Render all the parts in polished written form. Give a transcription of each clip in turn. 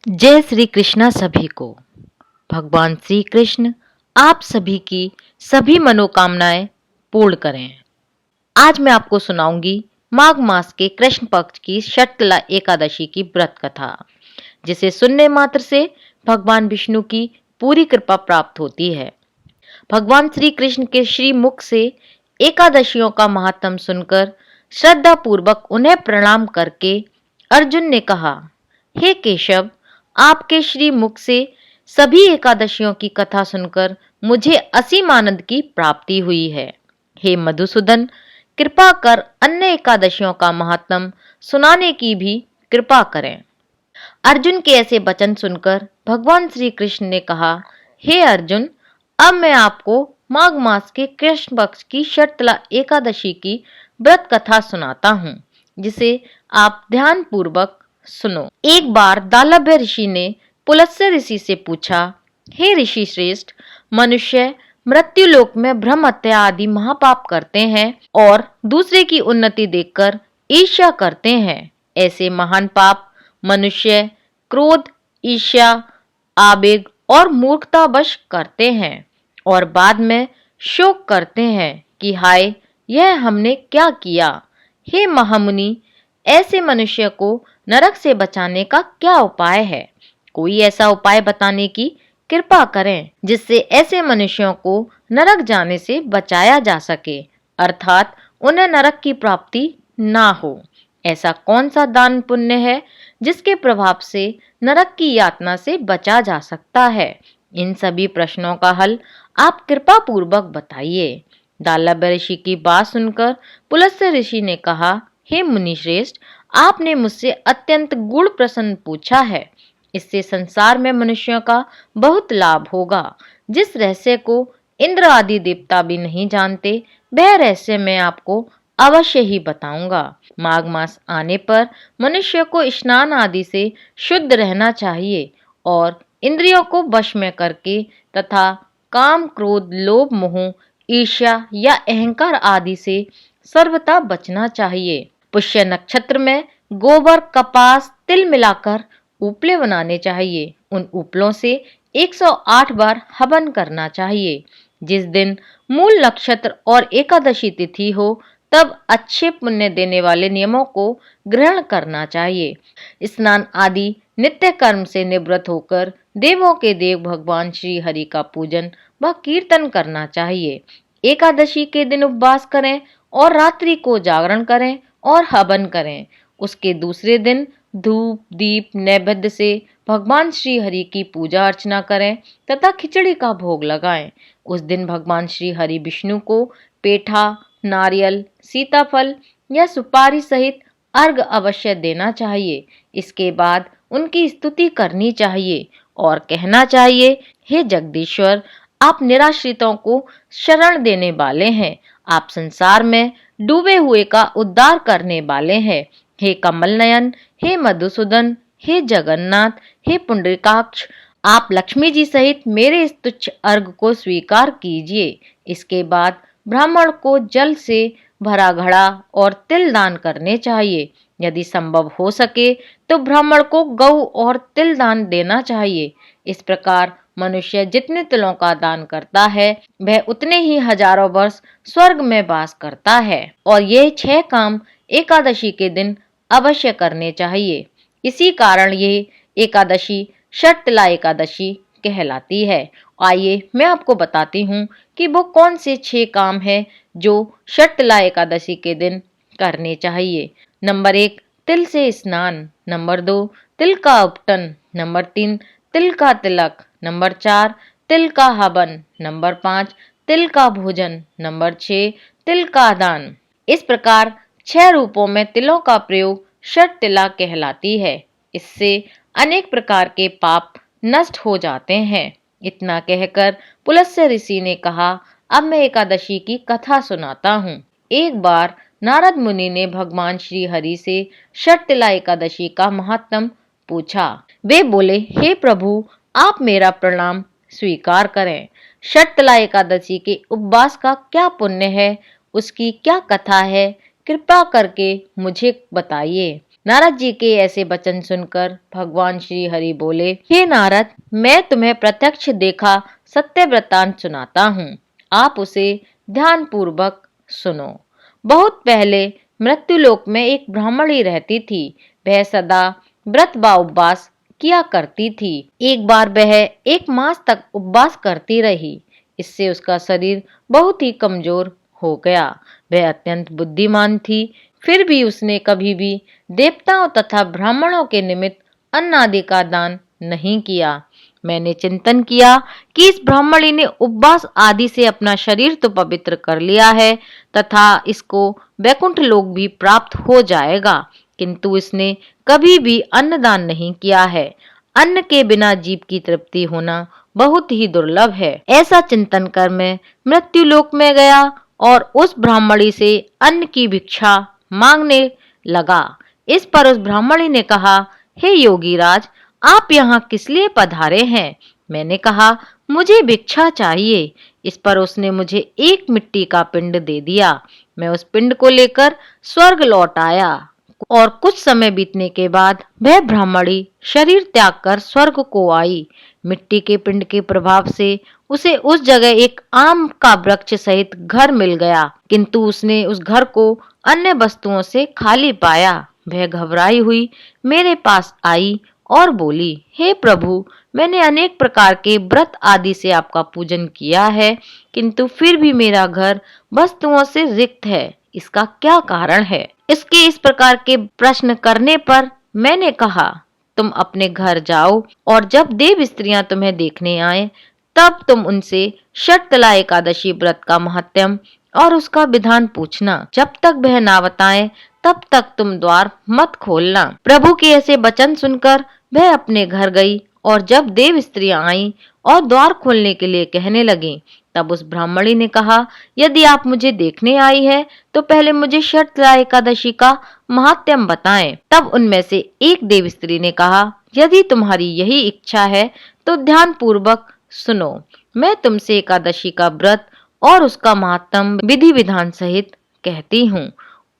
जय श्री कृष्णा सभी को। भगवान श्री कृष्ण आप सभी की सभी मनोकामनाएं पूर्ण करें। आज मैं आपको सुनाऊंगी माघ मास के कृष्ण पक्ष की शतला एकादशी की व्रत कथा, जिसे सुनने मात्र से भगवान विष्णु की पूरी कृपा प्राप्त होती है। भगवान श्री कृष्ण के श्री मुख से एकादशियों का महात्म सुनकर श्रद्धा पूर्वक उन्हें प्रणाम करके अर्जुन ने कहा, हे केशव, आपके श्री मुख से सभी एकादशियों की कथा सुनकर मुझे असीम आनंद की प्राप्ति हुई है। हे मधुसूदन, कृपा कर अन्य एकादशियों का महात्म सुनाने की भी कृपा करें। अर्जुन के ऐसे वचन सुनकर भगवान श्री कृष्ण ने कहा, हे अर्जुन, अब मैं आपको माघ मास के कृष्ण पक्ष की शतला एकादशी की व्रत कथा सुनाता हूँ, जिसे आप ध्यान पूर्वक सुनो। एक बार दालभ्य ऋषि ने पुलस्त्य ऋषि से पूछा, हे ऋषि श्रेष्ठ, मनुष्य मृत्यु लोक में भ्रम हत्या आदि महापाप करते हैं और दूसरे की उन्नति देखकर ईर्ष्या करते हैं। ऐसे महान पाप मनुष्य क्रोध, ईर्ष्या, आवेग और मूर्खतावश करते हैं और बाद में शोक करते हैं कि हाय, यह हमने क्या किया। हे महामुनि, ऐसे मनुष्य को नरक से बचाने का क्या उपाय है? कोई ऐसा उपाय बताने की कृपा करें जिससे ऐसे मनुष्यों को नरक जाने से बचाया जा सके, अर्थात उन्हें नरक की प्राप्ति ना हो। ऐसा कौन सा दान पुण्य है जिसके प्रभाव से नरक की यातना से बचा जा सकता है? इन सभी प्रश्नों का हल आप कृपा पूर्वक बताइए। दालभ्य ऋषि की बात सुनकर पुलस्त्य ऋषि ने कहा, हे मुनि श्रेष्ठ, आपने मुझसे अत्यंत गूढ़ प्रश्न पूछा है। इससे संसार में मनुष्यों का बहुत लाभ होगा। जिस रहस्य को इंद्र आदि देवता भी नहीं जानते, वह रहस्य मैं आपको अवश्य ही बताऊंगा। माघ मास आने पर मनुष्य को स्नान आदि से शुद्ध रहना चाहिए और इंद्रियों को वश में करके तथा काम, क्रोध, लोभ, मोह, ईर्ष्या या अहंकार आदि से सर्वथा बचना चाहिए। पुष्य नक्षत्र में गोबर, कपास, तिल मिलाकर उपले बनाने चाहिए। उन उपलों से 108 बार हवन करना चाहिए। जिस दिन मूल नक्षत्र और एकादशी तिथि हो, तब अच्छे पुण्य देने वाले नियमों को ग्रहण करना चाहिए। स्नान आदि नित्य कर्म से निवृत्त होकर देवों के देव भगवान श्री हरि का पूजन व कीर्तन करना चाहिए। एकादशी के दिन उपवास करें और रात्रि को जागरण करें और हवन करें। उसके दूसरे दिन धूप, दीप, नैवेद्य से भगवान श्री हरि की पूजा अर्चना करें तथा खिचड़ी का भोग लगाएं। उस दिन भगवान श्री हरि विष्णु को पेठा, नारियल, सीताफल या सुपारी सहित अर्घ अवश्य देना चाहिए। इसके बाद उनकी स्तुति करनी चाहिए और कहना चाहिए, हे जगदीश्वर, आप निराश्रितों को शरण देने वाले हैं। आप संसार में डूबे हुए का उद्धार करने वाले हैं। हे कमल नयन, हे मधुसूदन, हे जगन्नाथ, हे पुंडरीकाक्ष, आप लक्ष्मी जी सहित मेरे इस तुच्छ अर्घ को स्वीकार कीजिए। इसके बाद ब्राह्मण को जल से भरा घड़ा और तिल दान करने चाहिए। यदि संभव हो सके तो ब्राह्मण को गौ और तिल दान देना चाहिए। इस प्रकार मनुष्य जितने तिलों का दान करता है, वह उतने ही हजारों वर्ष स्वर्ग में वास करता है। और ये 6 काम एकादशी के दिन अवश्य करने चाहिए। इसी कारण ये एकादशी शतला एकादशी कहलाती है। आइए मैं आपको बताती हूँ कि वो कौन से 6 काम हैं जो शतला एकादशी के दिन करने चाहिए। नंबर 1, तिल से स्नान। नंबर 2, तिल का उपटन। नंबर 3, तिल का तिलक। नंबर 4, तिल का हवन। नंबर 5, तिल का भोजन। नंबर 6, तिल का दान। इस प्रकार 6 रूपों में तिलों का प्रयोग शतला कहलाती है। इससे अनेक प्रकार के पाप नष्ट हो जाते हैं। इतना कहकर पुलस्त्य ऋषि ने कहा, अब मैं एकादशी की कथा सुनाता हूँ। एक बार नारद मुनि ने भगवान श्री हरि से शतला एकादशी का महात्म पूछा। वे बोले, हे प्रभु, आप मेरा प्रणाम स्वीकार करें। शतला एकादशी के उपवास का क्या पुण्य है, उसकी क्या कथा है, कृपा करके मुझे बताइए। नारद जी के ऐसे वचन सुनकर भगवान श्री हरि बोले, हे नारद, मैं तुम्हें प्रत्यक्ष देखा सत्य वृत्तांत सुनाता हूँ, आप उसे ध्यान पूर्वक सुनो। बहुत पहले मृत्युलोक में एक ब्राह्मणी रहती थी। वह सदा व्रत व उपवास किया करती थी। एक बार वह 1 मास तक उपवास करती रही। इससे उसका शरीर बहुत ही कमजोर हो गया। वह अत्यंत बुद्धिमान थी, फिर भी उसने कभी भी देवताओं तथा ब्राह्मणों के निमित्त अन्न आदि का दान नहीं किया। मैंने चिंतन किया कि इस ब्राह्मणी ने उपवास आदि से अपना शरीर तो पवित्र कर लिया है तथा इसको वैकुंठ लोक भी प्राप्त हो जाएगा, किंतु इसने कभी भी अन्नदान नहीं किया है। अन्न के बिना जीव की तृप्ति होना बहुत ही दुर्लभ है। ऐसा चिंतन कर मैं मृत्युलोक में गया और उस ब्राह्मणी से अन्न की भिक्षा मांगने लगा। इस पर उस ब्राह्मणी ने कहा, हे योगी राज, आप यहाँ किस लिए पधारे हैं? मैंने कहा, मुझे भिक्षा चाहिए। इस पर उसने मुझे एक मिट्टी का पिंड दे दिया। मैं उस पिंड को लेकर स्वर्ग लौट आया और कुछ समय बीतने के बाद वह ब्राह्मणी शरीर त्याग कर स्वर्ग को आई। मिट्टी के पिंड के प्रभाव से उसे उस जगह एक आम का वृक्ष सहित घर मिल गया, किंतु उसने उस घर को अन्य वस्तुओं से खाली पाया। वह घबराई हुई मेरे पास आई और बोली, हे प्रभु, मैंने अनेक प्रकार के व्रत आदि से आपका पूजन किया है, किंतु फिर भी मेरा घर वस्तुओं से रिक्त है। इसका क्या कारण है? इसके इस प्रकार के प्रश्न करने पर मैंने कहा, तुम अपने घर जाओ और जब देव स्त्रियां तुम्हें देखने आए तब तुम उनसे शर्तला एकादशी व्रत का महत्व और उसका विधान पूछना। जब तक वह ना बताएं तब तक तुम द्वार मत खोलना। प्रभु के ऐसे वचन सुनकर वह अपने घर गई और जब देव स्त्रियां आईं और द्वार खोलने के लिए कहने लगी, तब उस ब्राह्मणी ने कहा, यदि आप मुझे देखने आई है तो पहले मुझे शर्तला एकादशी का महात्म्य बताएं। तब उनमें से एक देव स्त्री ने कहा, यदि तुम्हारी यही इच्छा है तो ध्यान पूर्वक सुनो। मैं तुमसे एकादशी का व्रत और उसका महात्म्य विधि विधान सहित कहती हूँ।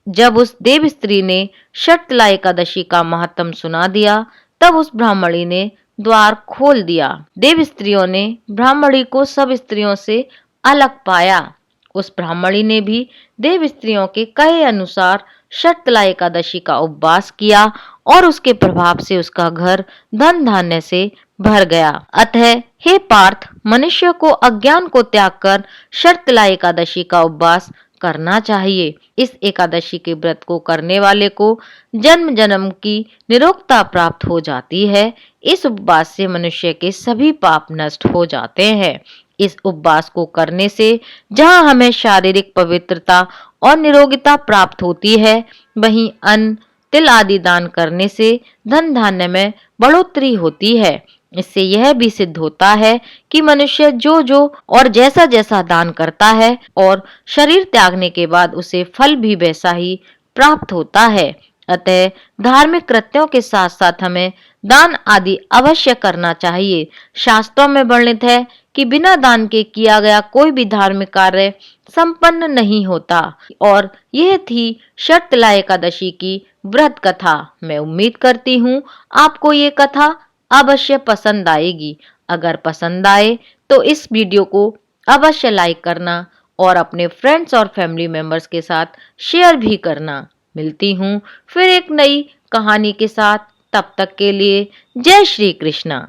जब उस देव स्त्री ने शर्तला एकादशी का महात्म्य सुना दिया, तब उस ब्राह्मणी ने द्वार खोल दिया। देव स्त्रियों ने ब्राह्मणी को सब स्त्रियों से अलग पाया। उस ब्राह्मणी ने भी देव स्त्रियों के कहे अनुसार शर्तला एकादशी का उपवास किया और उसके प्रभाव से उसका घर धन धान्य से भर गया। अतः हे पार्थ, मनुष्य को अज्ञान को त्याग कर शर्तला एकादशी का उपवास करना चाहिए। इस एकादशी के व्रत को करने वाले को जन्म जन्म की निरोगता प्राप्त हो जाती है। इस उपवास से मनुष्य के सभी पाप नष्ट हो जाते हैं। इस उपवास को करने से जहाँ हमें शारीरिक पवित्रता और निरोगिता प्राप्त होती है, वहीं अन्न तिल आदि दान करने से धन धान्य में बढ़ोतरी होती है। इससे यह भी सिद्ध होता है कि मनुष्य जो जो और जैसा जैसा दान करता है और शरीर त्यागने के बाद उसे फल भी वैसा ही प्राप्त होता है। अतः धार्मिक कृत्यों के साथ साथ हमें दान आदि अवश्य करना चाहिए। शास्त्रों में वर्णित है कि बिना दान के किया गया कोई भी धार्मिक कार्य संपन्न नहीं होता। और यह थी शर्तला एकादशी की व्रत कथा। मैं उम्मीद करती हूँ आपको ये कथा अवश्य पसंद आएगी। अगर पसंद आए तो इस वीडियो को अवश्य लाइक करना और अपने फ्रेंड्स और फैमिली मेंबर्स के साथ शेयर भी करना। मिलती हूँ फिर एक नई कहानी के साथ। तब तक के लिए जय श्री कृष्णा।